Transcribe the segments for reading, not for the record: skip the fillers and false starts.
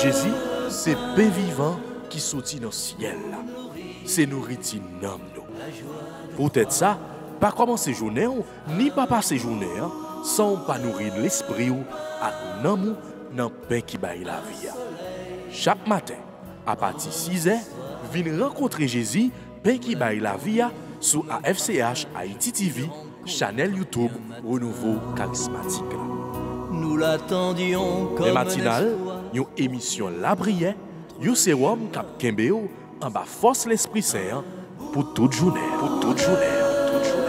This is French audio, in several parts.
Jésus, c'est pain vivant qui sortit dans le ciel. C'est nourriture nam nous. Peut-être ça, pas commencer journée ni pas passer journée sans pas nourrir l'esprit ou à nan dans pain qui baille la vie. Chaque matin, à partir de 6h, venez rencontrer Jésus, pain qui baille la vie sur AFCH Haïti TV, channel YouTube Renouveau Charismatique. Nous l'attendions comme les matinales, une émission La Prière, un sérum cap Kembeo en bas force l'Esprit Saint pour toute journée. Pour toute journée. Toute journée.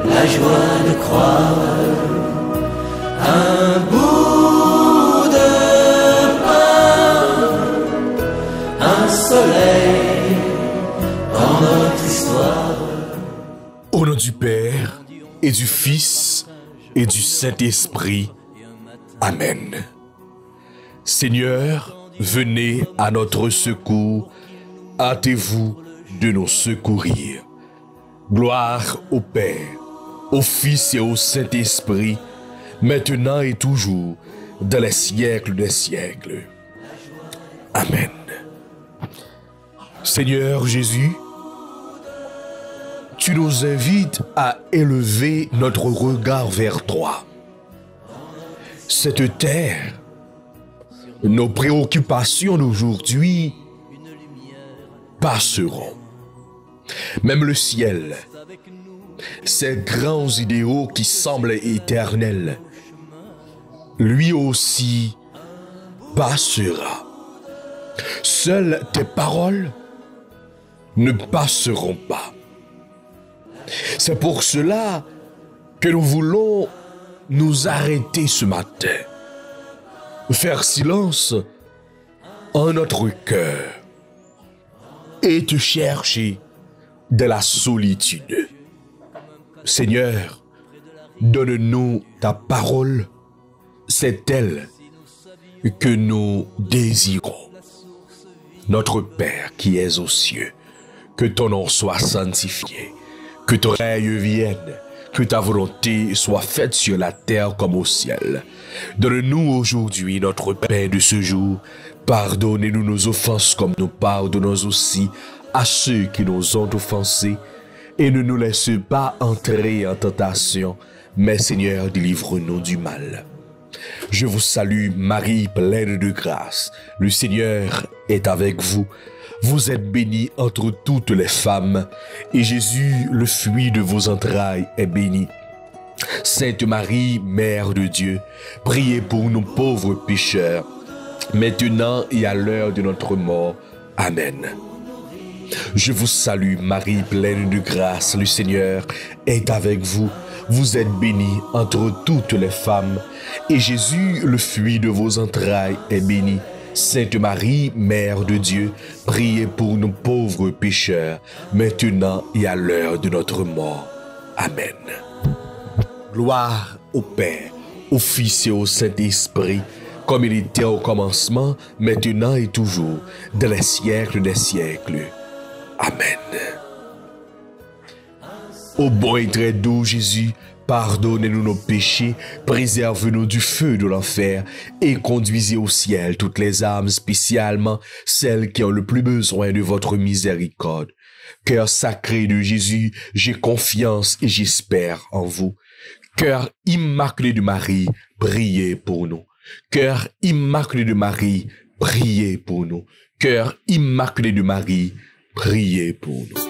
La joie de croire, un bout de pain, un soleil dans notre histoire. Au nom du Père et du Fils et du Saint-Esprit. Amen. Seigneur, venez à notre secours, hâtez-vous de nous secourir. Gloire au Père, au Fils et au Saint-Esprit, maintenant et toujours, dans les siècles des siècles. Amen. Seigneur Jésus, tu nous invites à élever notre regard vers toi. Cette terre, nos préoccupations d'aujourd'hui passeront. Même le ciel, ces grands idéaux qui semblent éternels, lui aussi passera. Seules tes paroles ne passeront pas. C'est pour cela que nous voulons nous arrêter ce matin, faire silence en notre cœur et te chercher de la solitude. Seigneur, donne-nous ta parole, c'est elle que nous désirons. Notre Père qui es aux cieux, que ton nom soit sanctifié, que ton règne vienne, que ta volonté soit faite sur la terre comme au ciel. Donne-nous aujourd'hui notre pain de ce jour. Pardonnez-nous nos offenses comme nous pardonnons aussi à ceux qui nous ont offensés. Et ne nous laisse pas entrer en tentation, mais Seigneur, délivre-nous du mal. Je vous salue, Marie, pleine de grâce. Le Seigneur est avec vous. Vous êtes bénie entre toutes les femmes, et Jésus, le fruit de vos entrailles, est béni. Sainte Marie, Mère de Dieu, priez pour nous pauvres pécheurs, maintenant et à l'heure de notre mort. Amen. Je vous salue, Marie, pleine de grâce, le Seigneur est avec vous. Vous êtes bénie entre toutes les femmes, et Jésus, le fruit de vos entrailles, est béni. Sainte Marie, Mère de Dieu, priez pour nous pauvres pécheurs, maintenant et à l'heure de notre mort. Amen. Gloire au Père, au Fils et au Saint-Esprit, comme il était au commencement, maintenant et toujours, dans les siècles des siècles. Amen. Ô bon et très doux Jésus, pardonnez-nous nos péchés, préservez-nous du feu de l'enfer et conduisez au ciel toutes les âmes, spécialement celles qui ont le plus besoin de votre miséricorde. Cœur sacré de Jésus, j'ai confiance et j'espère en vous. Cœur immaculé de Marie, priez pour nous. Cœur immaculé de Marie, priez pour nous. Cœur immaculé de Marie, priez pour nous.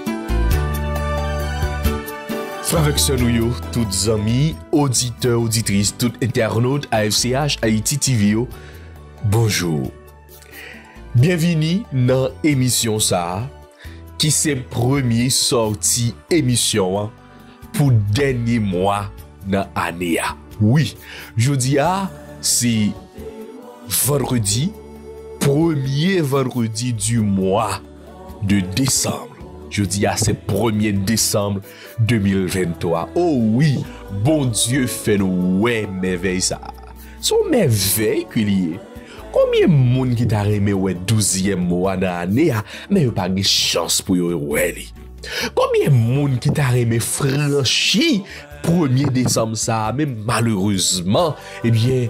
Frères et sœurs, toutes amis, auditeurs, auditrices, toutes internautes AFCH Haïti TV, bonjour. Bienvenue dans l'émission ça, qui c'est premier sorti émission pour dernier mois dans l'année. Oui, jeudi c'est vendredi, premier vendredi du mois de décembre. Jeudi c'est 1er décembre 2023. Oh oui, bon Dieu fait nous ouais merveille ça. Son merveille qu'il y est. Combien de monde qui t'a aimé ouais 12e mois dans l'année mais yo pas de chance pour yo ouais. Combien de monde qui t'a aimé franchi 1er décembre ça mais malheureusement eh bien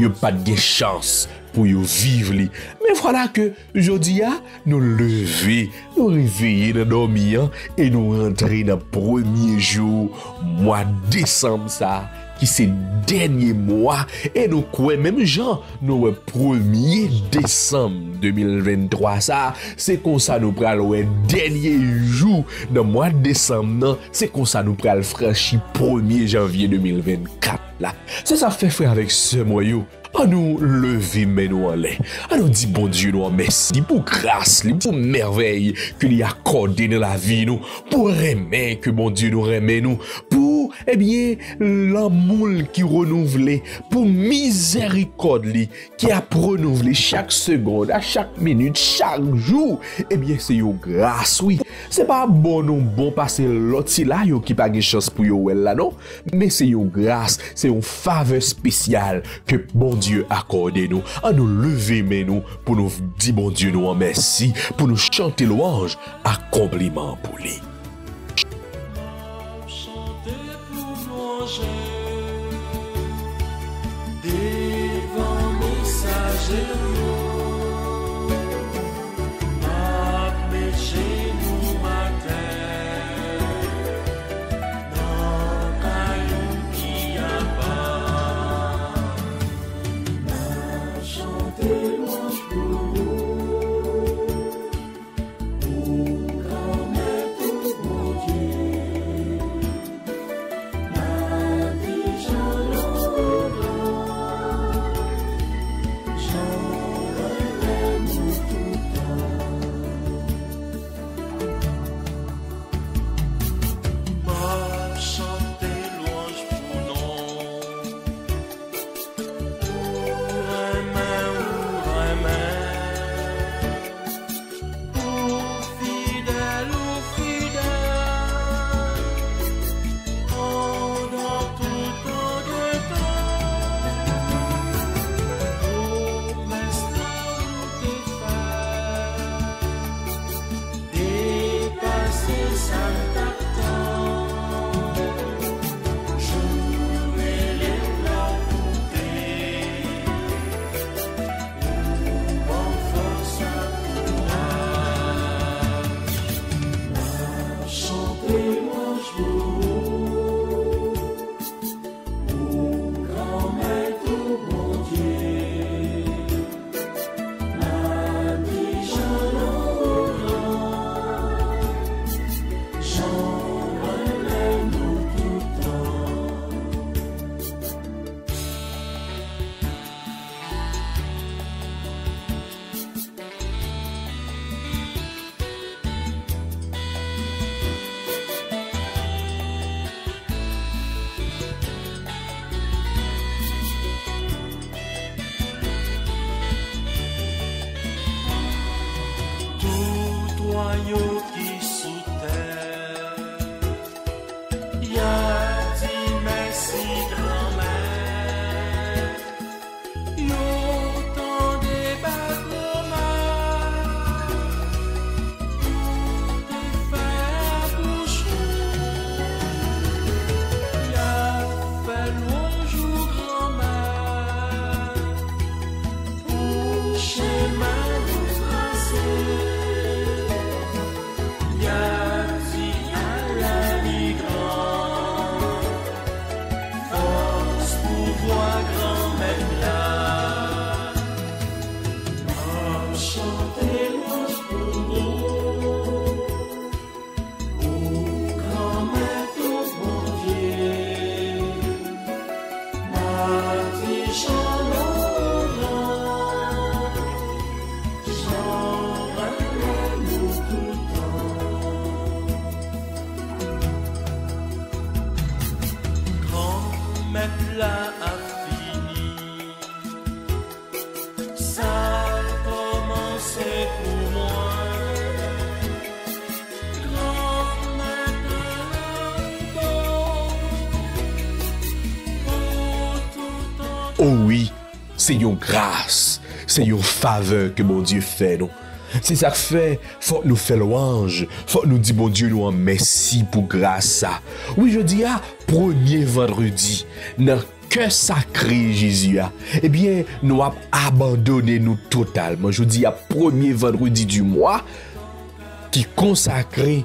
yo pas de chance pour yo vivre li. Mais voilà que aujourd'hui nous lever, nous réveiller dans dormir et nous rentrer dans premier jour mois décembre ça qui c'est dernier mois et nous quoi même gens nous 1er décembre 2023 ça c'est comme ça nous pral ouais dernier jour dans mois de décembre c'est comme ça nous pral franchi 1er janvier 2024 là. C'est ça fait frère avec ce moyau. À nous lever mais nous en l'air. À nous dire bon Dieu nous merci pour grâce, pour merveille que lui accordé dans la vie nous, pour aimer que bon Dieu nous remet nous, pour eh bien l'amour qui renouvelé, pour miséricorde qui a renouvelé chaque seconde, à chaque minute, chaque jour. Eh bien c'est une grâce oui. C'est pas bon nous bon passer l'autre là yo qui pas de chance pour yo là non, mais c'est une grâce, c'est une faveur spéciale que bon Dieu accorde nous, à nous lever mais nous pour nous dire bon Dieu nous en merci, pour nous chanter louange, accomplissement pour lui. Chanter pour manger, devant messager, chez nous matin, dans caillou qui abat. Chanter louange pour vous, pour grand-mère tout bon Dieu. La vie j'en relève nous tout le temps. Ma chanter louange pour nous. Yo qui sous terre, y'a dit merci grand-mère, yo tant des bagomas, tout est fait bouchon, y'a fait bonjour grand-mère, pour chemin nous tracer. Jean c'est une grâce, c'est une faveur que mon Dieu fait nous. C'est ça que fait, faut nous faire louange, faut nous dire bon Dieu nous en merci pour grâce ça. Oui, je dis premier vendredi, dans cœur sacré Jésus eh bien nous avons abandonné nous totalement. Je dis premier vendredi du mois qui consacré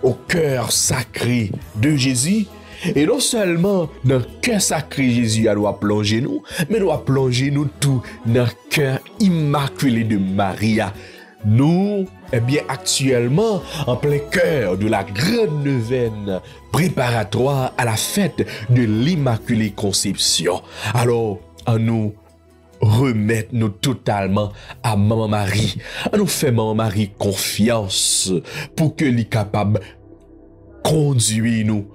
au cœur sacré de Jésus. Et non seulement dans le cœur sacré Jésus a doit plonger nous, mais doit plonger nous tout dans le cœur immaculé de Maria. Nous, eh bien, actuellement, en plein cœur de la grande neuvaine préparatoire à la fête de l'Immaculée Conception. Alors, à nous remettre nous totalement à Maman Marie. À nous faire Maman Marie confiance pour que l'y capable conduire nous,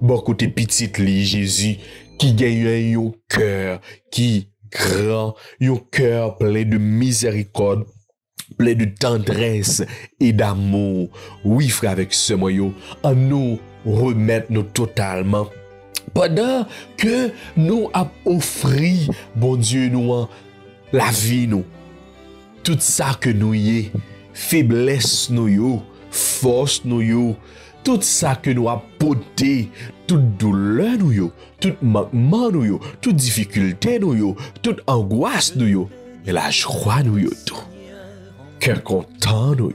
bon côté petite li Jésus, qui gagne un cœur qui grand, un cœur plein de miséricorde, plein de tendresse et d'amour. Oui, frère, avec ce moyen, à nous remettre nous totalement. Pendant que nous avons offert, bon Dieu, nous, la vie, nous, tout ça que nous y est, faiblesse, nous, force, nous, tout ça que nous avons porté, toute douleur, nous, tout manquement, nous, toute difficulté, nous, toute angoisse, nous, et la joie, nous, tout. Cœur content, nous.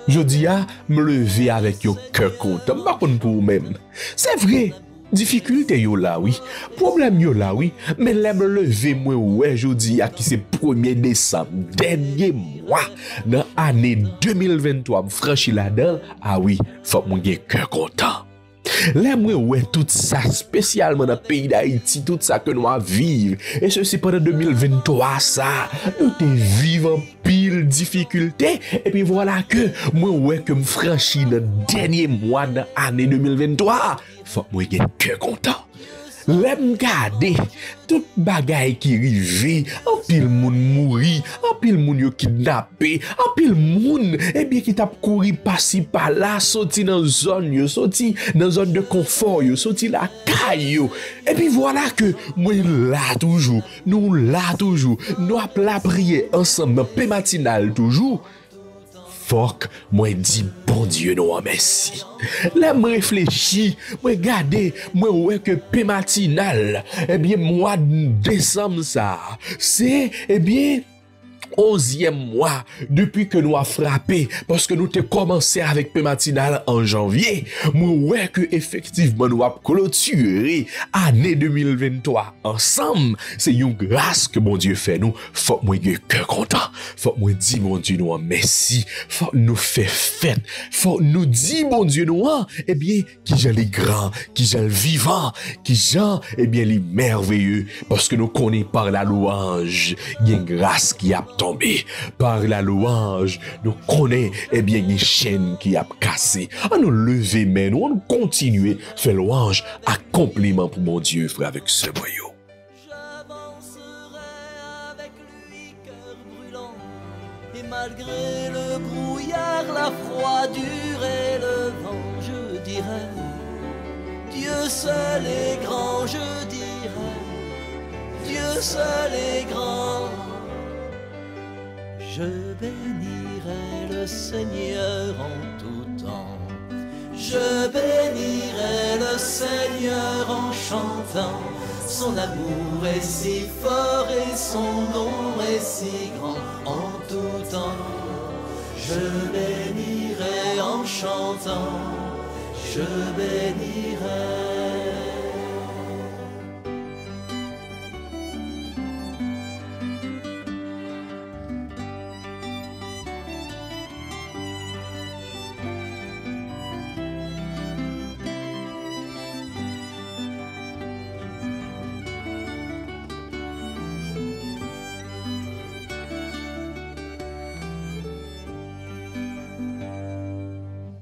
Je dis me lever avec un cœur content, pas pour vous-même. C'est vrai, difficulté yo là, oui. Problème yo là, oui. Mais là, me lever, moi, ouais, je dis qui c'est 1er décembre, dernier mois, dans l'année 2023, franchi là-dedans, ah oui, faut que mon cœur content. Là, moi, ouais, tout ça, spécialement dans le pays d'Haïti, tout ça que nous vivons. Et ceci pendant 2023, ça, nous te vivons pile difficulté. Et puis voilà que, moi, ouais, que me franchis dans le dernier mois de l'année 2023. Faut que moi, j'ai un cœur content. L'aime garder tout bagay qui rive, en pile moun mouri, en pile moun yo kidnappé, en pile moun eh bien qui t'a couru par-ci par-là, sorti dans zone yo, sorti dans zone de confort yo, sorti la caille yo. Et puis voilà que moi là toujours, nous là toujours, nous a la prier ensemble dans paix matinale toujours. Fuck, moi dis bon Dieu nous merci. Là me réfléchis, moi regarder, moi ouais que paix matinale, eh bien mois de décembre ça, c'est eh bien 11e mois depuis que nous a frappé parce que nous t'ai commencé avec paix matinale en janvier. Moi ouais que effectivement nous a clôturé année 2023 ensemble. C'est une grâce que mon Dieu fait nous. Faut moi que cœur content. Faut moi dire mon Dieu nous merci. Faut nous faire fête. Faut nous dire mon Dieu nous eh bien qui j'en les grands, qui j'en le vivant, qui j'en eh bien les merveilleux parce que nous connaissons par la louange, il y a une grâce qui a tombé par la louange, nous connaissons eh bien une chaîne qui a cassé. On nous lever mais nous on continuer faire louange à compliment pour mon Dieu frère avec ce boyau. J'avancerai avec lui cœur brûlant et malgré le brouillard, la froidure et le vent, je dirai Dieu seul est grand, je dirai Dieu seul est grand. Je bénirai le Seigneur en tout temps. Je bénirai le Seigneur en chantant. Son amour est si fort et son nom est si grand en tout temps. Je bénirai en chantant. Je bénirai.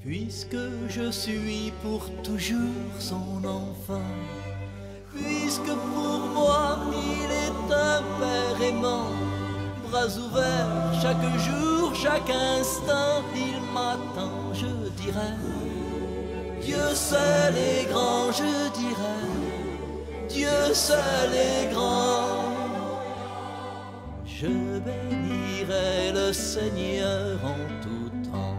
Puisque je suis pour toujours son enfant, puisque pour moi il est un père aimant, bras ouverts chaque jour, chaque instant, il m'attend, je dirais, Dieu seul est grand, je dirais, Dieu seul est grand. Je bénirai le Seigneur en tout temps.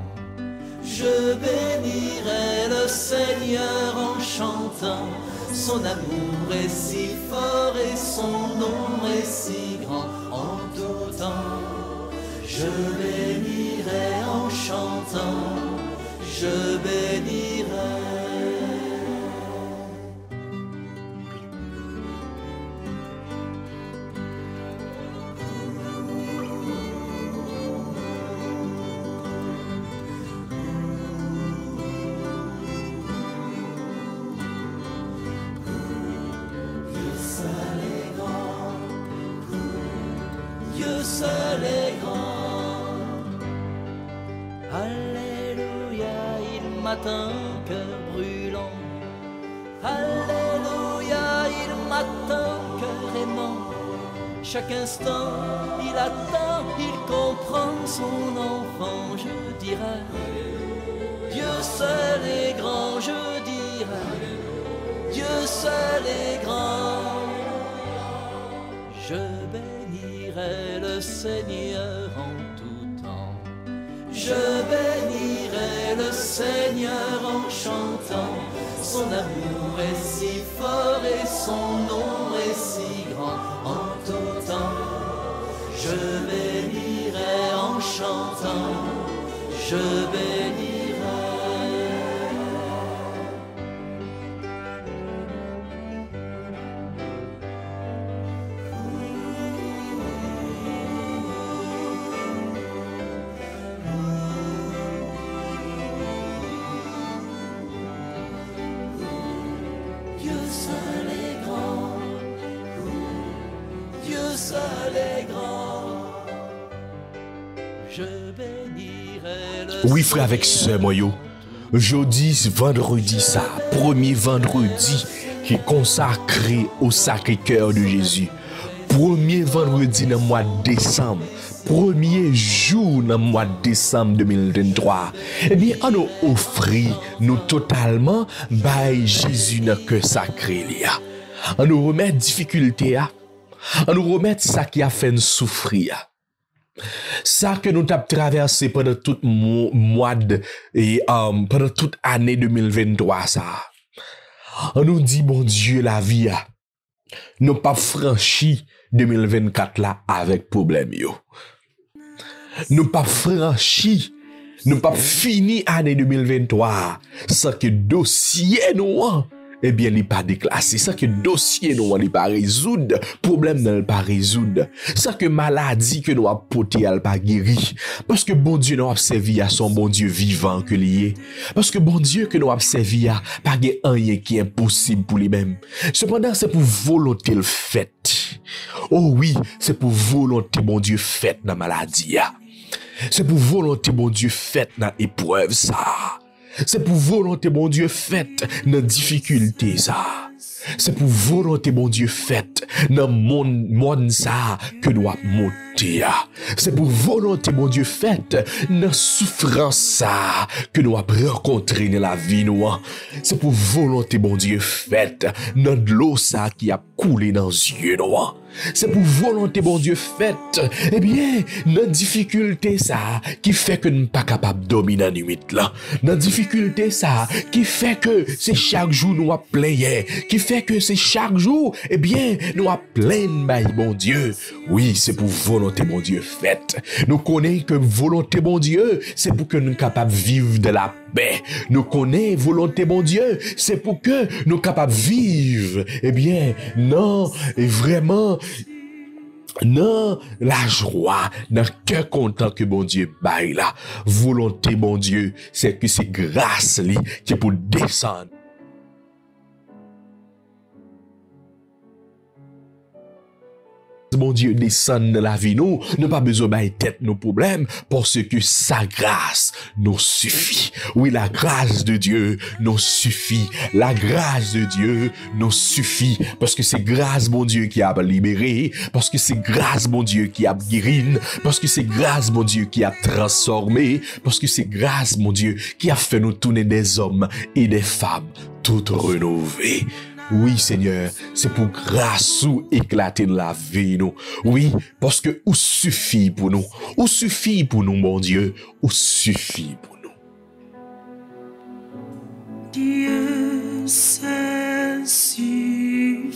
Je bénirai le Seigneur en chantant. Son amour est si fort et son nom est si grand en tout temps. Je bénirai en chantant. Je bénirai. Dieu seul est grand. Alléluia, il m'atteint, cœur brûlant. Alléluia, il m'atteint, cœur aimant. Chaque instant, il attend, il comprend son enfant. Je dirai, Dieu seul est grand, je dirai, Dieu seul est grand. Je bénirai le Seigneur en tout temps. Je bénirai le Seigneur en chantant. Son amour est si fort et son nom est si grand en tout temps. Je bénirai en chantant. Je bénirai. Dieu seul est grand, Dieu seul est grand. Je bénirai le Oui, frère avec sœur, moi, yo. Jeudi, vendredi, ça, premier vendredi qui est consacré au Sacré-Cœur de Jésus. Premier vendredi dans le mois de décembre. Premier jour dans le mois de décembre 2023. Eh bien, on nous offre nous totalement by Jésus dans le cœur sacré. On nous remet difficulté. On nous remet ça qui a fait nous souffrir. Ça que nous avons traversé pendant tout mois et pendant toute année 2023 ça. On nous dit bon Dieu la vie a nous pas franchi 2024 là avec problème yo. Nous pas franchi, nous pas fini année 2023 sans que dossier nous eh bien, il pas déclassé. Ça que dossier nous n'est pas résoudre, problème n'est pas résoudre. Ça que maladie que nous a porté elle pas guéri. Parce que bon Dieu nous a servi à son bon Dieu vivant que lié. Parce que bon Dieu que nous a servi à pas rien qui est impossible pour lui-même. Cependant, c'est pour volonté le fait. Oh oui, c'est pour volonté bon Dieu fait dans maladie. C'est pour volonté bon Dieu fait dans épreuve ça. C'est pour volonté bon Dieu faite dans difficulté ça. C'est pour volonté bon Dieu faite dans monde ça que doit monter. C'est pour volonté bon Dieu faite dans souffrance ça que nous avons rencontré dans la vie nous. C'est pour volonté bon Dieu faite dans de l'eau ça qui a coulé dans les yeux nous. C'est pour volonté bon Dieu faite, eh bien, dans difficulté ça, qui fait que nous ne sommes pas capables de dominer la nuit là. Dans difficulté ça, qui fait que c'est chaque jour nous a plein, qui fait que c'est chaque jour, eh bien, nous a plein bon Dieu. Oui, c'est pour volonté bon Dieu faite. Nous connaissons que volonté bon Dieu, c'est pour que nous soyons capables de vivre de la paix. Nous connaissons volonté bon Dieu, c'est pour que nous soyons capables de vivre. Eh bien, non, et vraiment, non, la joie, dans le cœur content que bon Dieu baille là. Volonté bon Dieu, c'est que c'est grâce li qui est pour descendre. Bon Dieu descend dans la vie nous pas besoin de tête nos problèmes parce que sa grâce nous suffit. Oui, la grâce de Dieu nous suffit. La grâce de Dieu nous suffit parce que c'est grâce bon Dieu qui a libéré, parce que c'est grâce bon Dieu qui a guéri, parce que c'est grâce bon Dieu qui a transformé, parce que c'est grâce bon Dieu qui a fait nous tourner des hommes et des femmes toutes renouvelées. Oui, Seigneur, c'est pour grâce ou éclater de la vie, nous. Oui, parce que ou suffit pour nous. Ou suffit pour nous, mon Dieu. Ou suffit pour nous. Dieu, ça suffit.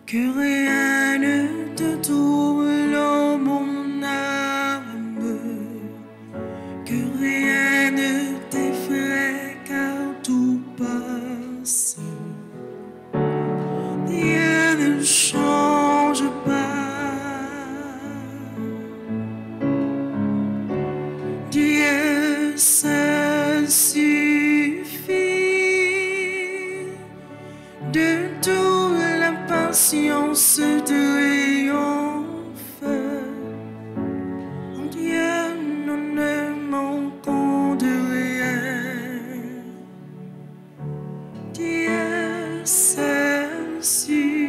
Que rien ne te trouble en mon âme. Que rien ne t'effraie car tout passe. Rien ne change pas. Dieu, ça suffit. De toute l'impatience de triomphe. En Dieu, nous ne manquons de rien. Dieu, ça suffit.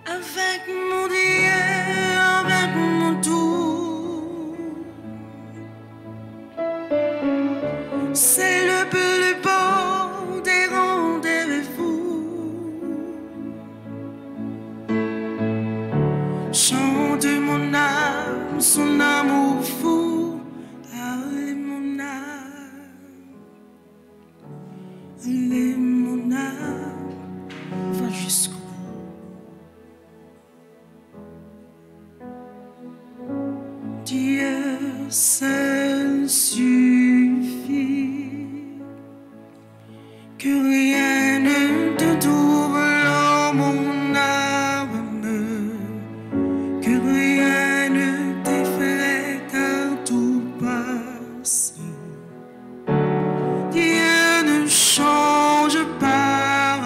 Avec mon Dieu, avec mon tout, c'est le plus beau des rendez-vous. Chante mon âme, son amour fou. Allez mon âme, allez mon âme, va jusqu'au bout. Dieu seul suffit. Que rien ne te trouble en mon âme. Que rien ne t'effraie car tout passe. Dieu ne change pas.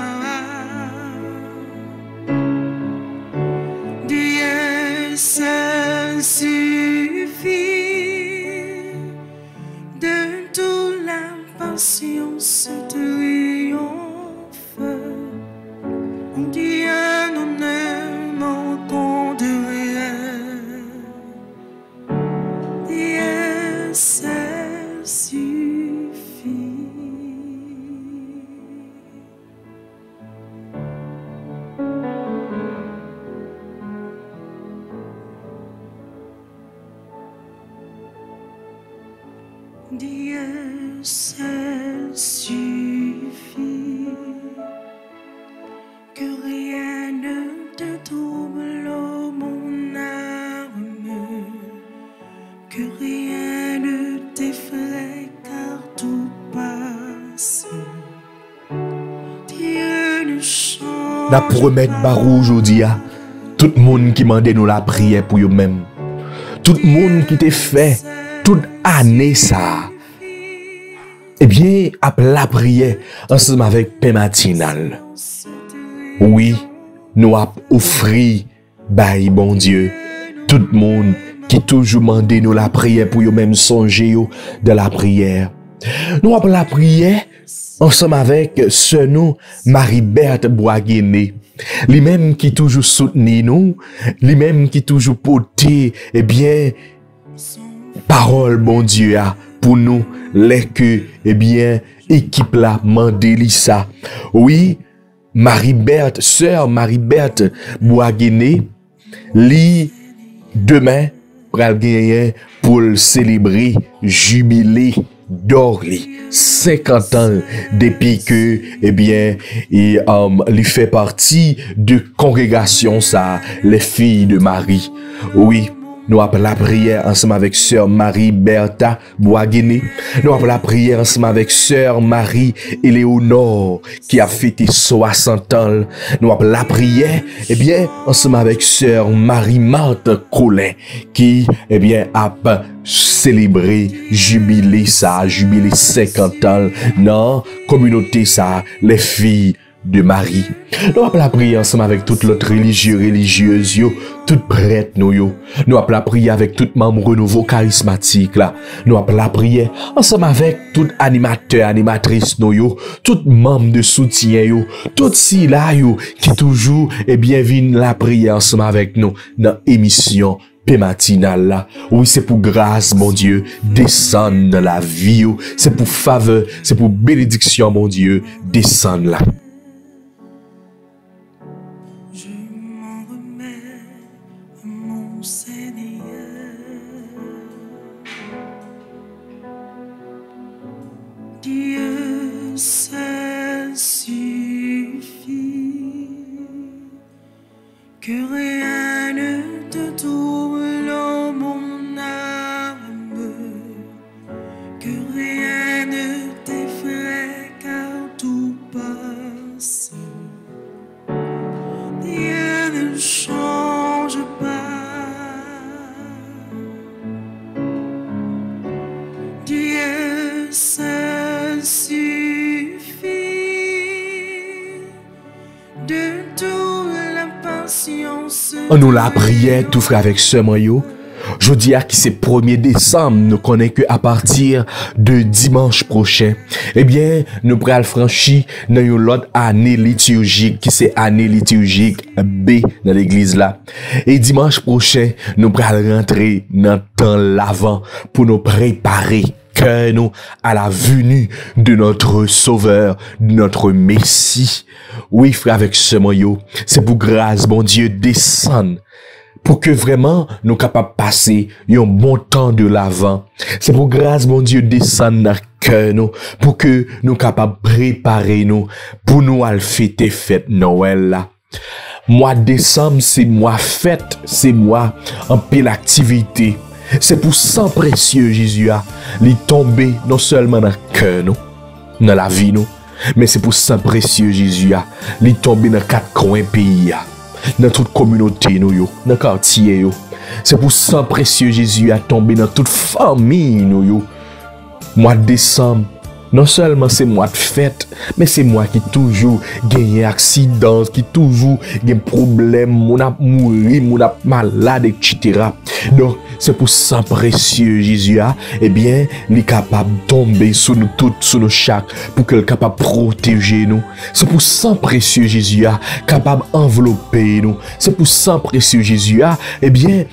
Dieu seul suffit. De toute l'impatience triomphe. En Dieu, nous ne manquons de rien. Dieu seul suffit. Dieu seul suffit. Que rien ne te trouble, oh mon âme. Que rien ne t'effraie car tout passe. Dieu ne change. La promettre barou aujourd'hui, tout le monde qui mande nous la prière pour eux-mêmes. Tout le monde qui te fait toute année ça. Eh bien, après la prière, ensemble avec Père matinal. Oui, nous avons offert, by bon Dieu, tout le monde qui toujours demande nous la prière pour eux-mêmes songer de la prière. Nous avons la prière ensemble avec ce nous, Marie-Berthe Boisguené. Lui-même qui toujours soutenu nous, lui-même qui toujours porté, eh bien, parole, bon Dieu, pour nous, les que, eh bien, équipe là, mandeli ça. Oui, Marie-Berthe, sœur Marie-Berthe Boisguené, li, demain, pral gagner pour célébrer, jubilé, d'Orly, 50 ans depuis que, eh bien, il fait partie de congrégation ça, les filles de Marie. Oui, nous avons la prière ensemble avec sœur Marie-Bertha Boisguené. Nous avons la prière ensemble avec sœur Marie-Éléonore qui a fêté 60 ans. Nous avons la prière, eh bien, ensemble avec sœur Marie-Marthe Colin qui, eh bien, a célébré, jubilé ça, jubilé 50 ans dans communauté ça, les filles de Marie. Nous appelons la prière ensemble avec toute l'autre religieuse, yo, toute prêtre, nous, yo. Nous appelons la prière avec tout membre nouveau charismatique, là. Nous appelons la prière ensemble avec tout animateur, animatrice, nous, yo. Tout membre de soutien, yo. Tout si là, yo, qui toujours, eh bien, viennent la prière ensemble avec nous dans l'émission matinale là. Oui, c'est pour grâce, mon Dieu, descendre dans la vie. C'est pour faveur, c'est pour bénédiction, mon Dieu, descendre là. Je m'en remets à mon Seigneur. Dieu seul suffit, que rien ne te trouble en mon âme, que rien ne t'effraie car tout passe. Rien ne change pas. Dieu seul suffit, de toute l'impatience. On nous la prière, tout frère avec ce maillot. Je dis à qui c'est 1er décembre, nous connaissons que à partir de dimanche prochain, eh bien, nous prenons franchi dans une autre année liturgique, qui c'est année liturgique B dans l'église là. Et dimanche prochain, nous prenons rentrer dans le temps l'avant pour nous préparer que nous à la venue de notre Sauveur, de notre Messie. Oui, frère, avec ce maillot, c'est pour grâce, bon Dieu, descendre pour que vraiment nous capables de passer un bon temps de l'avant. C'est pour grâce, mon Dieu, descendre dans le cœur, nous, pour que nous capables de préparer nous, pour nous aller fêter fête Noël là. Mois de décembre, c'est mois fête, c'est mois en pile activité. C'est pour sang précieux, Jésus a, il tomber non seulement dans le cœur, nous, dans la vie, nous, mais c'est pour sang précieux, Jésus a, il tomber dans 4 coins pays, dans toute communauté, nous, yo, dans quartier, yo. C'est pour sang précieux, Jésus a tombé dans toute famille, nous, yo. Mois de décembre, non seulement c'est mois de fête, mais c'est moi qui toujours gagne accident, qui toujours gagne problème, mon a mouru, mon a malade, etc. Donc, c'est pour sang précieux, Jésus a, eh bien, il est capable de tomber sur nous toutes, sur nos chaque, pour qu'il est capable de protéger nous. C'est pour sang précieux, Jésus a, capable d'envelopper nous. C'est pour sang précieux, Jésus a, eh bien,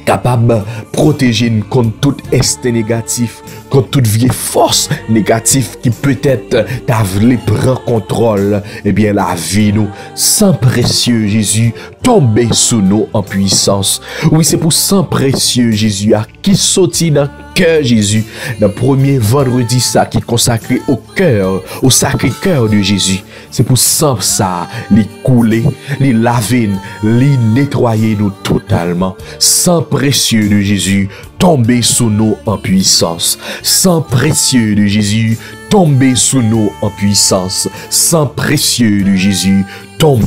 capable de protéger nous contre tout esté négatif, contre toute vieille force négative qui peut-être t'a voulu prendre contrôle, eh bien la vie nous, sang précieux Jésus, tomber sous nous en puissance. Oui, c'est pour sang précieux Jésus qui sortit dans cœur Jésus, dans le premier vendredi ça qui est consacré au cœur, au sacré cœur de Jésus. C'est pour sang ça, les couler, les laver, les nettoyer nous totalement. Sang précieux de Jésus, tomber sous nous en puissance. Sang précieux de Jésus, tomber sous nous en puissance. Sang précieux de Jésus, tombe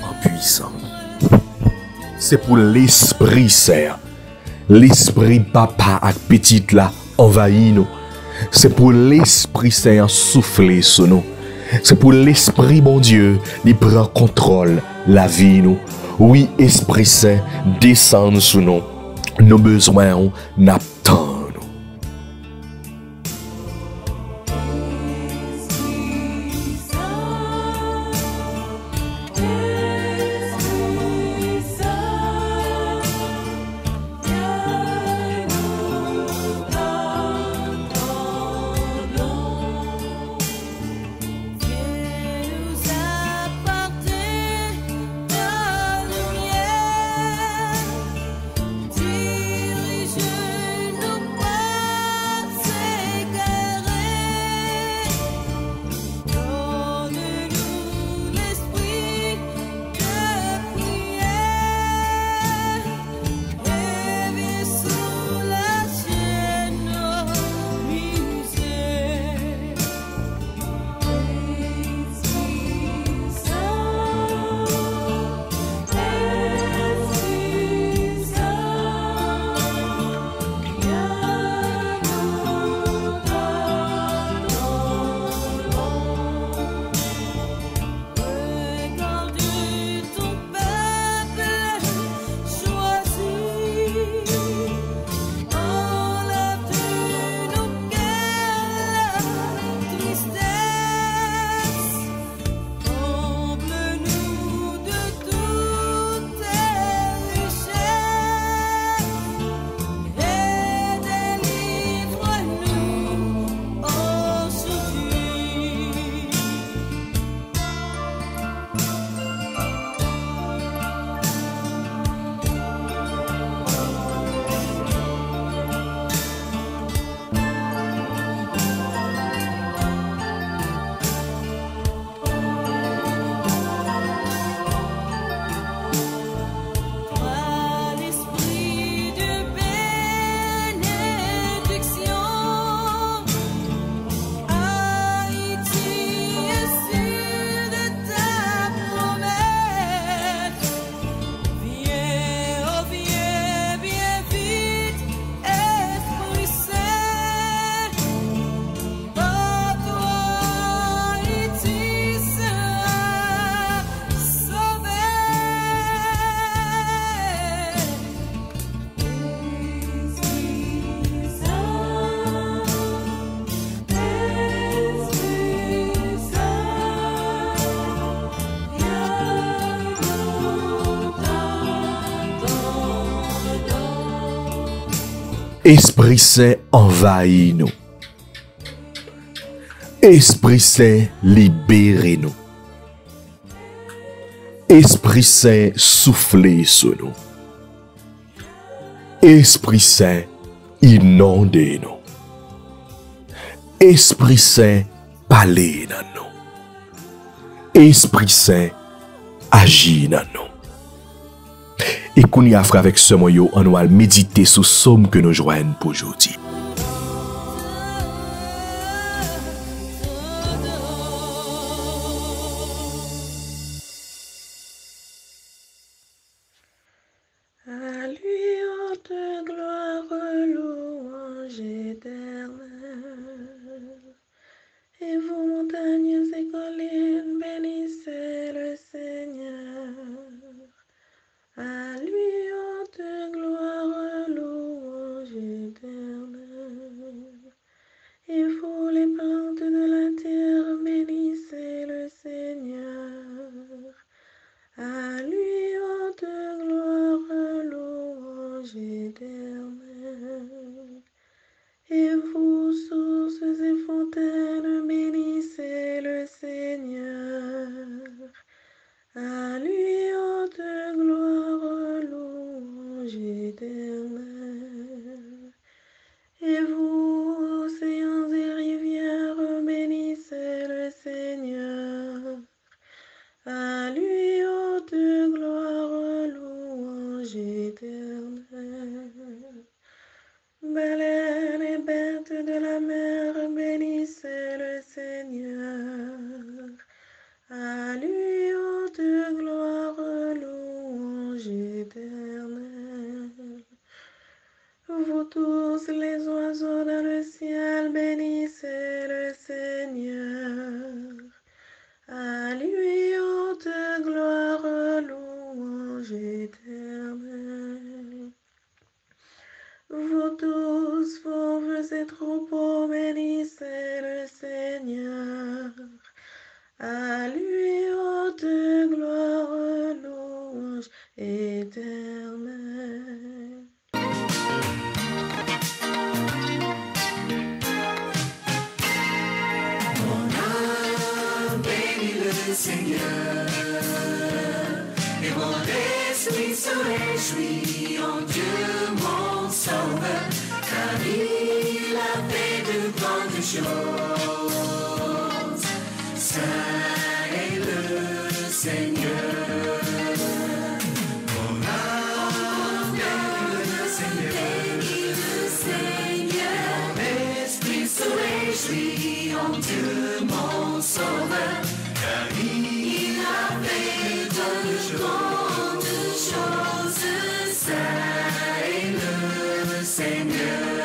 en puissance. C'est pour l'Esprit Saint. L'Esprit Papa et Petite là envahit nous. C'est pour l'Esprit Saint souffler sur nous. C'est pour l'Esprit bon Dieu, il prend contrôle la vie nous. Oui, Esprit Saint, descend sur nous. Nos besoins n'attendent. Dirige Esprit Saint envahit nous. Esprit Saint libérez-nous. Esprit Saint soufflez sur nous. Esprit Saint inondez-nous. Esprit Saint parlez dans nous. Esprit Saint agit dans nous. Et qu'on y a fait avec ce moyen, on va méditer sur somme que nous joignons pour aujourd'hui. À lui haute gloire, louange éternelle. Et vous montagnes et collines, bénissez le Seigneur. À lui haute gloire, louange éternelle. Et vous les plantes de la terre, bénissez le Seigneur. À lui haute gloire, louange éternelle. Et vous, sources et fontaines, bénissez le Seigneur. À lui haute gloire, louange éternelle. Et vous, océans et rivières, bénissez le Seigneur. À lui haute gloire, louange éternelle. Baleines et bêtes de la mer, bénissez le Seigneur. À lui haute gloire, louange éternelle. Vous tous les oiseaux dans le ciel, bénissez le Seigneur. À lui haute gloire, louange éternelle. Vous tous, fauves et troupeaux, bénissez le Seigneur. À lui haute gloire, louange éternelle. Seigneur, et mon esprit se réjouit en Dieu mon sauveur, car il a fait de grandes choses. Saint est le Seigneur. Mon âme bénit le Seigneur, mon esprit se réjouit en Dieu mon sauveur. Car il a fait de grandes choses, Saint est le Seigneur.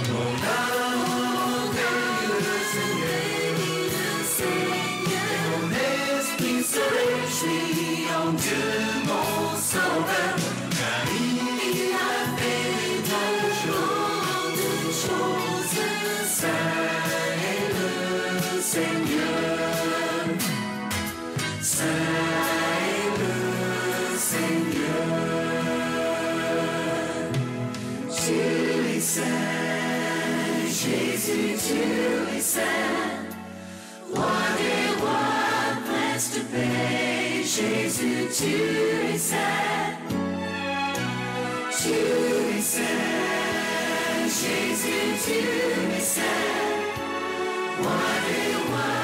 Mon âme bénit le Seigneur, mon esprit se réjouit en Dieu mon sauveur. Car il a fait de grandes choses, Saint est le Seigneur. Jésus, tu es saint, roi des rois, prince de paix. Jésus, tu es saint, tu es saint. Jésus, tu es saint, roi des rois,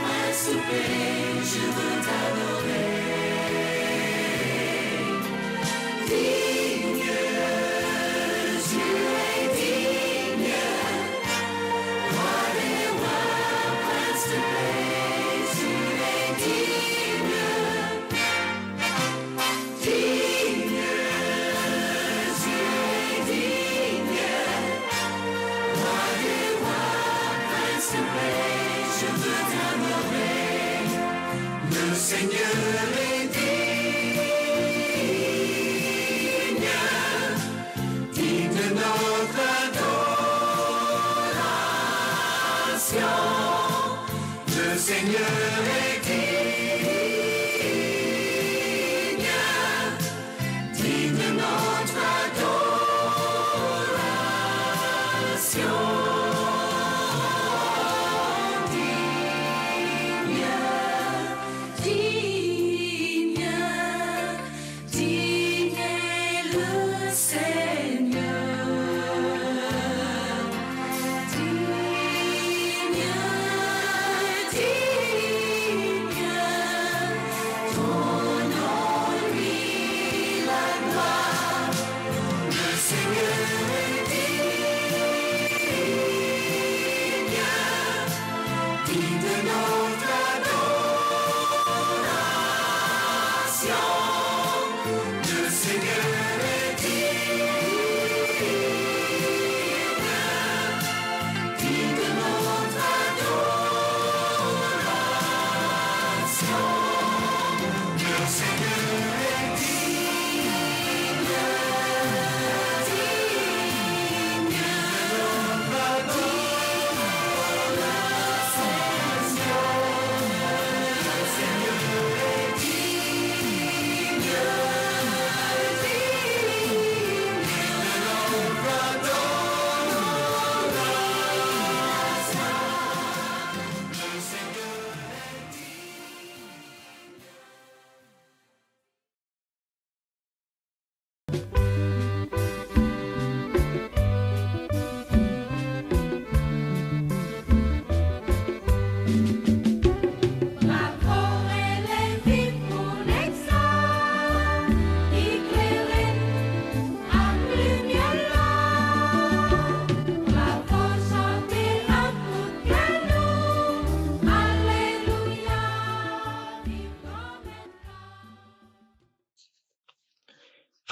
prince de paix. Je veux t'adorer.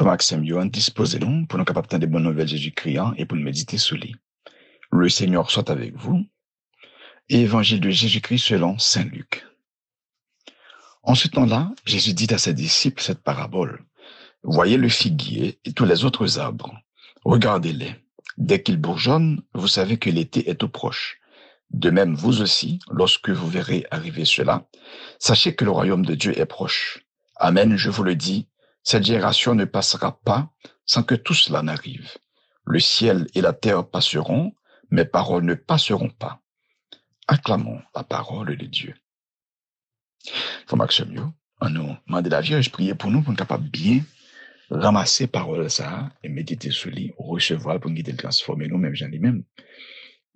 Frère Maxime, Yohan, disposez-nous pour nous capables de des bonnes nouvelles Jésus-Christ et pour nous méditer sur lui. Le Seigneur soit avec vous. Évangile de Jésus-Christ selon Saint Luc. En ce temps-là, Jésus dit à ses disciples cette parabole. Voyez le figuier et tous les autres arbres. Regardez-les. Dès qu'ils bourgeonnent, vous savez que l'été est tout proche. De même, vous aussi, lorsque vous verrez arriver cela, sachez que le royaume de Dieu est proche. Amen, je vous le dis, cette génération ne passera pas sans que tout cela n'arrive. Le ciel et la terre passeront, mes paroles ne passeront pas. Acclamons la parole de Dieu. Frère Maxime, on nous demande la Vierge prier pour nous être capable bien ramasser parole ça et méditer sur lui, recevoir pour nous le transformer nous-mêmes, j'en ai même.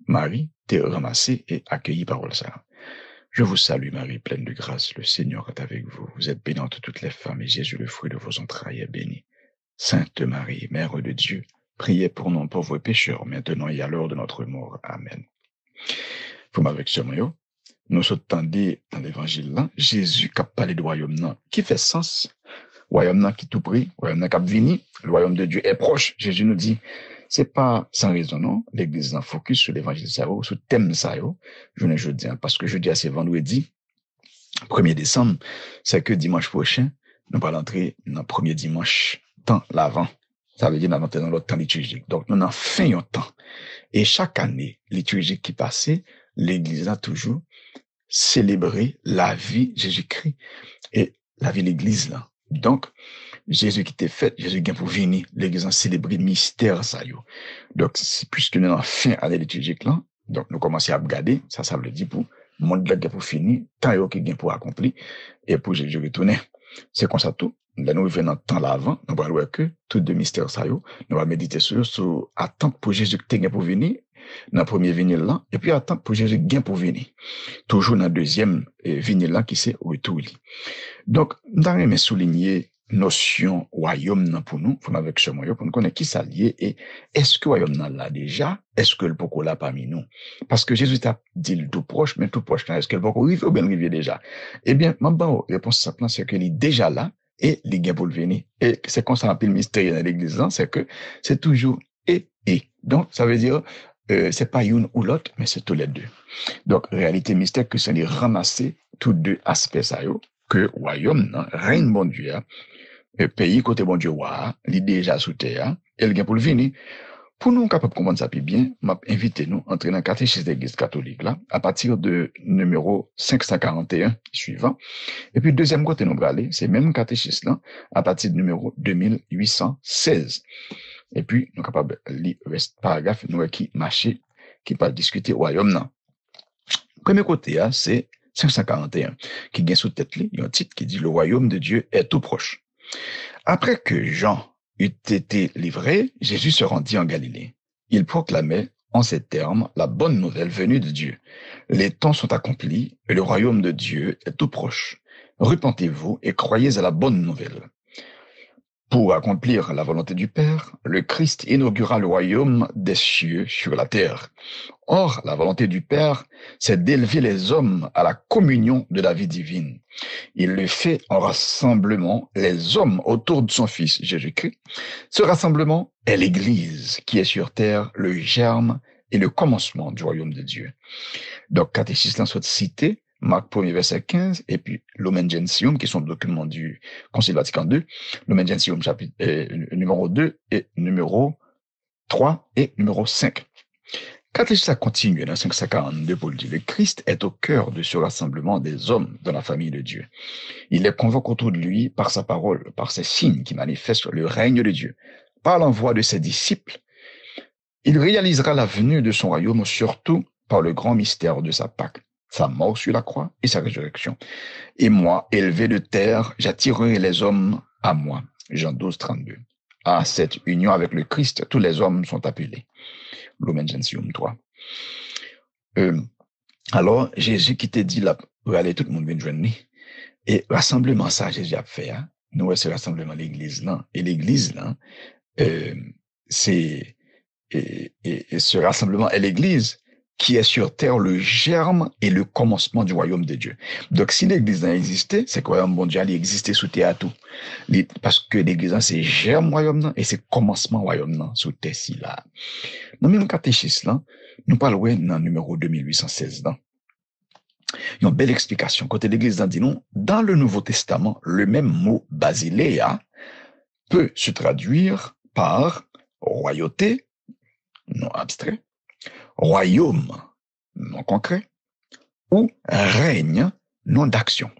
Marie, t'es ramassée et accueillie parole ça. Je vous salue Marie, pleine de grâce, le Seigneur est avec vous. Vous êtes bénie entre toutes les femmes et Jésus, le fruit de vos entrailles, est béni. Sainte Marie, Mère de Dieu, priez pour nous pauvres pécheurs, maintenant et à l'heure de notre mort. Amen. Pour avec ce moyen, nous sommes tendus dans l'évangile là, Jésus qui a parlé du royaume là, qui fait sens. Royaume là qui tout pris, royaume là qui a venu, le royaume de Dieu est proche. Jésus nous dit, c'est pas sans raison, non. L'église en focus sur l'évangile ça, sur le thème ça, je dis, parce que jeudi c'est vendredi, 1er décembre, c'est que dimanche prochain, nous allons entrer dans le premier dimanche, temps l'avant. Ça veut dire nous allons entrer dans l'autre temps liturgique. Donc, nous en faisons un temps. Et chaque année liturgique qui passait, l'église a toujours célébré la vie de Jésus-Christ et la vie de l'église là. Donc, Jésus qui était fait, Jésus vient pour venir, l'église a célébré le mystère ça yo. Donc, puisque nous en fin année liturgique là, donc nous commençons à regarder, ça veut dire pour monde là pour finir, temps yo qui vient pour accomplir et pour Jésus retourner. C'est comme ça tout. Là, nous revenons dans le temps l'avant, nous allons voir que tout de mystère ça yo, nous allons méditer sur attendre pour Jésus qui vient pour venir, dans le premier vinyle là, et puis attendre pour Jésus qui vient pour venir. Toujours dans le deuxième vinyle là qui c'est retour. Donc, nous allons souligner notion royaume pour nous, avec ce moyen, pour nous connaître qui s'allie et est-ce que royaume là déjà, est-ce que le poko là parmi nous? Parce que Jésus t'a dit le tout proche, mais tout proche là, est-ce que le poko arrive ou bien arrive déjà? Eh bien, ma réponse simple, c'est que il est déjà là et il est pour le venir. Et c'est qu'on s'appelle le mystère dans l'église, c'est que c'est toujours et. Donc, ça veut dire, c'est pas une ou l'autre, mais c'est tous les deux. Donc, réalité mystère que c'est les ramasser tous deux aspects ça que royaume, règne bon Dieu, pays côté bon Dieu, il est déjà sous terre, et il vient pour le venir. Pour nous capables de comprendre ça plus bien, m'a invité nous entrer dans le catéchisme de l'Église catholique là, à partir de numéro 541 suivant. Et puis deuxième côté nous aller, c'est même catéchisme là, à partir du numéro 2816. Et puis nous capables de lire le paragraphe nous qui marché, qui va discuter royaume là. Premier côté c'est 541 qui gagne sous tête il y a un titre qui dit le royaume de Dieu est tout proche. Après que Jean eut été livré, Jésus se rendit en Galilée. Il proclamait en ces termes la bonne nouvelle venue de Dieu. Les temps sont accomplis et le royaume de Dieu est tout proche. Repentez-vous et croyez à la bonne nouvelle. Pour accomplir la volonté du Père, le Christ inaugura le royaume des cieux sur la terre. Or, la volonté du Père, c'est d'élever les hommes à la communion de la vie divine. Il le fait en rassemblement les hommes autour de son Fils Jésus-Christ. Ce rassemblement est l'Église qui est sur terre le germe et le commencement du royaume de Dieu. Donc, catéchisme soit cité, Marc 1er verset 15, et puis Lumen Gentium, qui sont le document du Concile Vatican II, Lumen Gentium chapitre numéro 2 et numéro 3 et numéro 5. Catéchisme continue dans 542 pour le dire, le Christ est au cœur de ce rassemblement des hommes dans la famille de Dieu. Il les convoque autour de lui par sa parole, par ses signes qui manifestent le règne de Dieu. Par l'envoi de ses disciples, il réalisera la venue de son royaume, surtout par le grand mystère de sa Pâque, sa mort sur la croix et sa résurrection. Et moi, élevé de terre, j'attirerai les hommes à moi. Jean 12, 32. À cette union avec le Christ, tous les hommes sont appelés. Lumen Gentium 3. Alors, Jésus qui t'a dit là, pour aller tout le monde vient joindre. Et rassemblement ça, Jésus a fait, hein. Nous, c'est rassemblement l'église là. Et l'église là, c'est, et ce rassemblement est l'église qui est sur terre le germe et le commencement du royaume de Dieu. Donc, si l'église a existé, c'est que le royaume mondial il existait sous terre tout. Parce que l'église, c'est germe royaume et c'est commencement royaume sous terre si là. Dans le même catéchisme, là, nous parlons dans le numéro 2816. Là. Il y a une belle explication. Côté l'église, dit nous, dans le Nouveau Testament, le même mot basileia peut se traduire par royauté, non abstrait, royaume, non concret, ou règne, non d'action.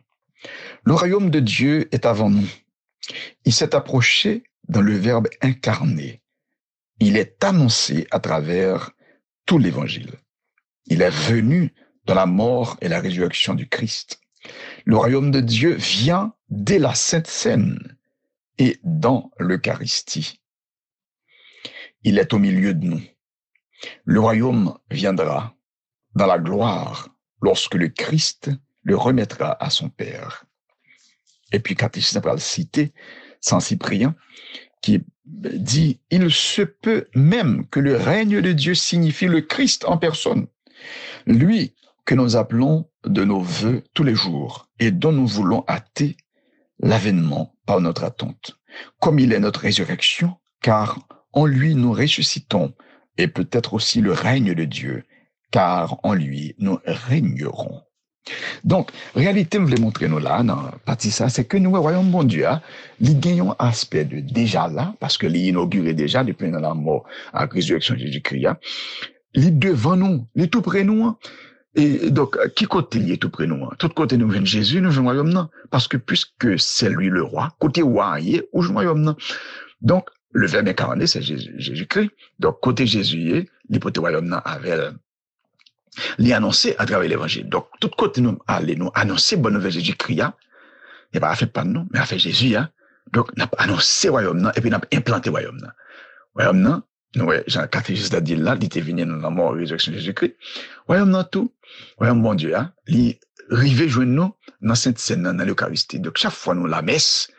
Le royaume de Dieu est avant nous. Il s'est approché dans le Verbe incarné. Il est annoncé à travers tout l'Évangile. Il est venu dans la mort et la résurrection du Christ. Le royaume de Dieu vient dès la Sainte Seine et dans l'Eucharistie. Il est au milieu de nous. Le royaume viendra dans la gloire lorsque le Christ le remettra à son Père. Et puis, catéchisme va le citer, Saint Cyprien, qui dit « Il se peut même que le règne de Dieu signifie le Christ en personne, lui que nous appelons de nos vœux tous les jours et dont nous voulons hâter l'avènement par notre attente. Comme il est notre résurrection, car en lui nous ressuscitons, et peut-être aussi le règne de Dieu, car en lui nous régnerons. » Donc, réalité, je voulais montrer nous là, dans la partie ça, c'est que nous, le royaume bon Dieu, il gagne un aspect de déjà là, parce que l'il est inauguré déjà depuis la mort à la résurrection de Jésus-Christ. Il est devant nous, il est tout près de nous. Et donc, qui côté il est tout près de nous? Tout côté nous vient Jésus, nous jouons le royaume, parce que puisque c'est lui le roi, côté roi, il est, où joue le royaume. Donc, le Verbe incarné, c'est Jésus-Christ. Donc, côté Jésus, il est royaume avec les annoncer à travers l'évangile. Donc, tout côté nous aller nous annoncer bonne nouvelle Jésus-Christ, et pas fait pas nous, mais a fait Jésus, donc, n'a annoncé royaume, et puis n'a implanté royaume. Royaume, nous, Jean catéchiste a dit là, il était venu dans la mort et résurrection de Jésus-Christ. Royaume, tout, royaume bon Dieu, il rive joindre nous dans cette scène, dans l'Eucharistie. Donc, chaque fois nous la messe,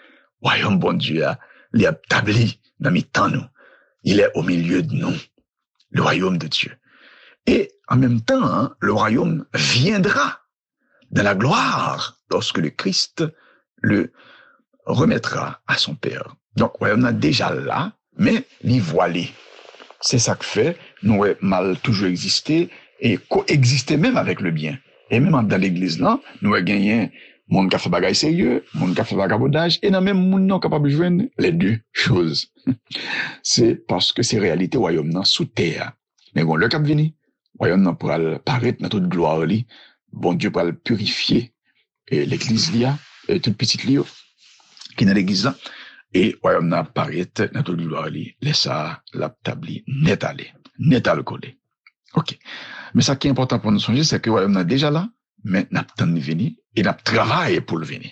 royaume bon Dieu, il est établi dans mi-temps nous. Il est au milieu de nous. Le royaume de Dieu. Et en même temps, le royaume viendra dans la gloire lorsque le Christ le remettra à son Père. Donc, le royaume est déjà là, mais il est voilé. C'est ça que fait, nous avons mal toujours existé et coexister même avec le bien. Et même dans l'église là, nous avons gagné monde qui a fait bagaille sérieux, monde qui a fait vagabondage, et dans même monde non capable de joindre les deux choses. C'est parce que c'est réalité royaume sous terre. Mais bon, le cap venu, royaume pour paraître dans toute gloire li, bon Dieu pour le purifier et l'église là, et toute petite lio qui est dans l'église là, et royaume apparaître dans toute gloire li, laisse ça l'établi net à coller. OK. Mais ça qui est important pour nous songer, c'est que royaume est déjà là, mais n'a pas de venir et n'a travaillé pour le venir.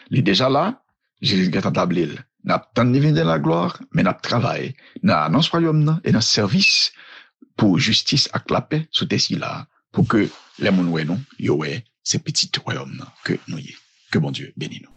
Il est déjà là, Jésus est établi. N'a pas de venir dans la gloire, mais n'a travaillé dans ce royaume et dans ce service pour justice à la paix sous tes là, pour que les gens nous yo ces petits royaumes que nous y. Que bon Dieu bénisse nous.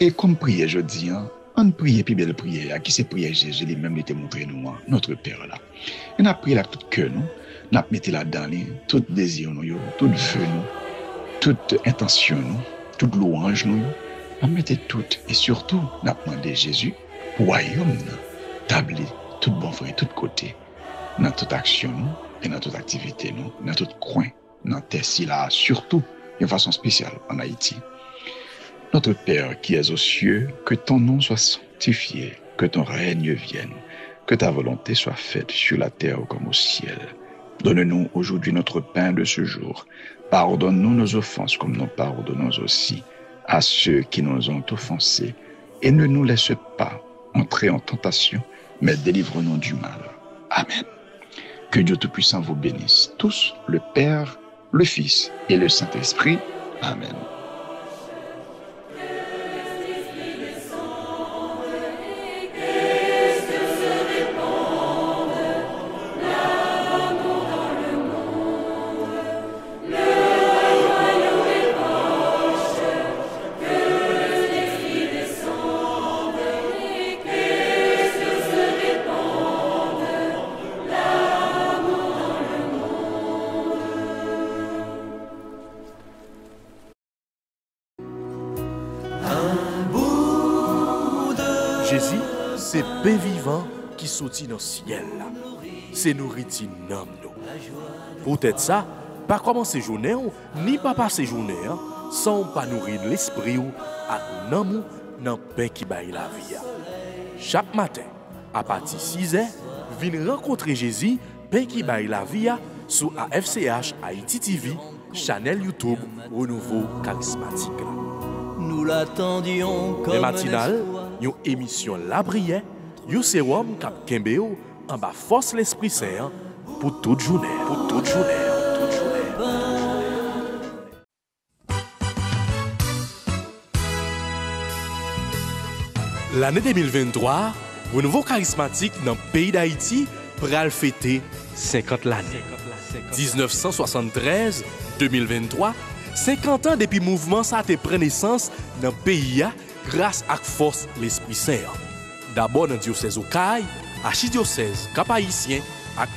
Et comme prière, je dis, on prie, puis belle prière, qui c'est prière Jésus, lui-même il te montré nous, notre Père là. Et on a prié là tout cœur, nous, on a mis là-dedans, tout désir, nous, tout feu, nous, toute intention, nous, toute louange, nous, on mettait tout. Et surtout, on a demandé Jésus, royaume, tabli, tout bon frère, tout côté, dans toute action, nous, et dans toute activité, nous, dans tout coin, dans terre là, surtout, de façon spéciale en Haïti. Notre Père qui es aux cieux, que ton nom soit sanctifié, que ton règne vienne, que ta volonté soit faite sur la terre comme au ciel. Donne-nous aujourd'hui notre pain de ce jour. Pardonne-nous nos offenses comme nous pardonnons aussi à ceux qui nous ont offensés. Et ne nous laisse pas entrer en tentation, mais délivre-nous du mal. Amen. Que Dieu Tout-Puissant vous bénisse tous, le Père, le Fils et le Saint-Esprit. Amen. Jésus, c'est pain vivant qui sortit dans le ciel. C'est nourriture dans nous. Peut-être ça, pas commencer journée ni pas passer journée sans pas nourrir l'esprit ou à l'amour dans le pain qui baille la vie. Chaque matin, à partir de 6h, venez rencontrer Jésus, pain qui baille la vie sur AFCH Haïti TV, channel YouTube Renouveau Charismatique. Nous l'attendions comme les matinales, une émission La Prière, un sérum cap Kembeo en bas force l'Esprit Saint pour toute journée, pour toute journée, toute journée. L'année 2023, Renouveau Charismatique dans le pays d'Haïti pral fêter 50 l'année. 1973-2023, 50 ans depuis le mouvement ça a pris naissance dans le pays grâce à la force de l'Esprit Saint. D'abord dans le diocèse Okaï, archidiocèse Cap-Haïtien et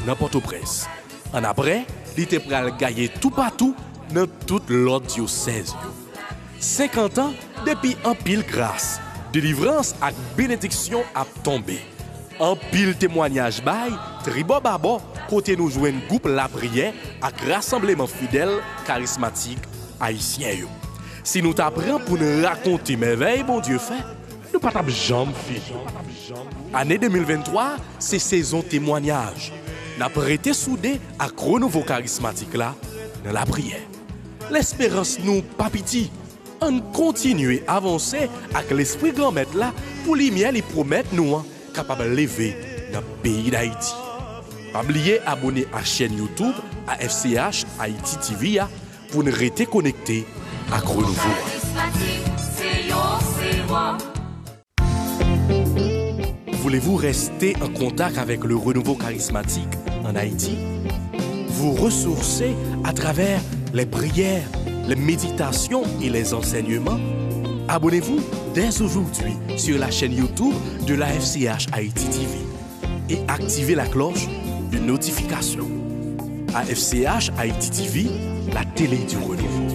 dans Port-au-Prince. En après, il était prêt à gagner tout partout dans toute l'autre diocèse. 50 ans depuis un pile grâce, délivrance et bénédiction a tombé. Un pile témoignage bail, tribo babo, côté nous jouer un groupe La Prière et rassemblement fidèle charismatique haïtien. Si nous t'apprenons pour nous raconter merveilles, bon Dieu fait, nous pas jamais fini. Année 2023, c'est saison témoignage. Nous avons été soudés à Renouveau Charismatique là, dans la prière. L'espérance nous pas petit. On continue à avancer avec l'esprit grand-maître là pour lumière les promettre nous capable de lever dans le pays d'Haïti. Pas oublier abonner à la chaîne YouTube à FCH Haïti TV pour nous rester connectés à Renouveau. Voulez-vous rester en contact avec le renouveau charismatique en Haïti? Vous ressourcer à travers les prières, les méditations et les enseignements? Abonnez-vous dès aujourd'hui sur la chaîne YouTube de la FCH Haïti TV et activez la cloche de notification. AFCH Haïti TV, la télé du renouveau.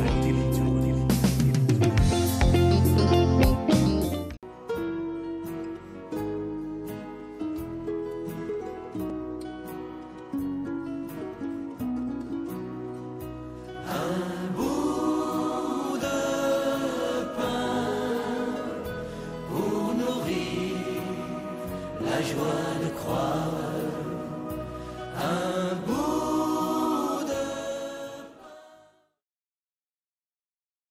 La joie de croire, un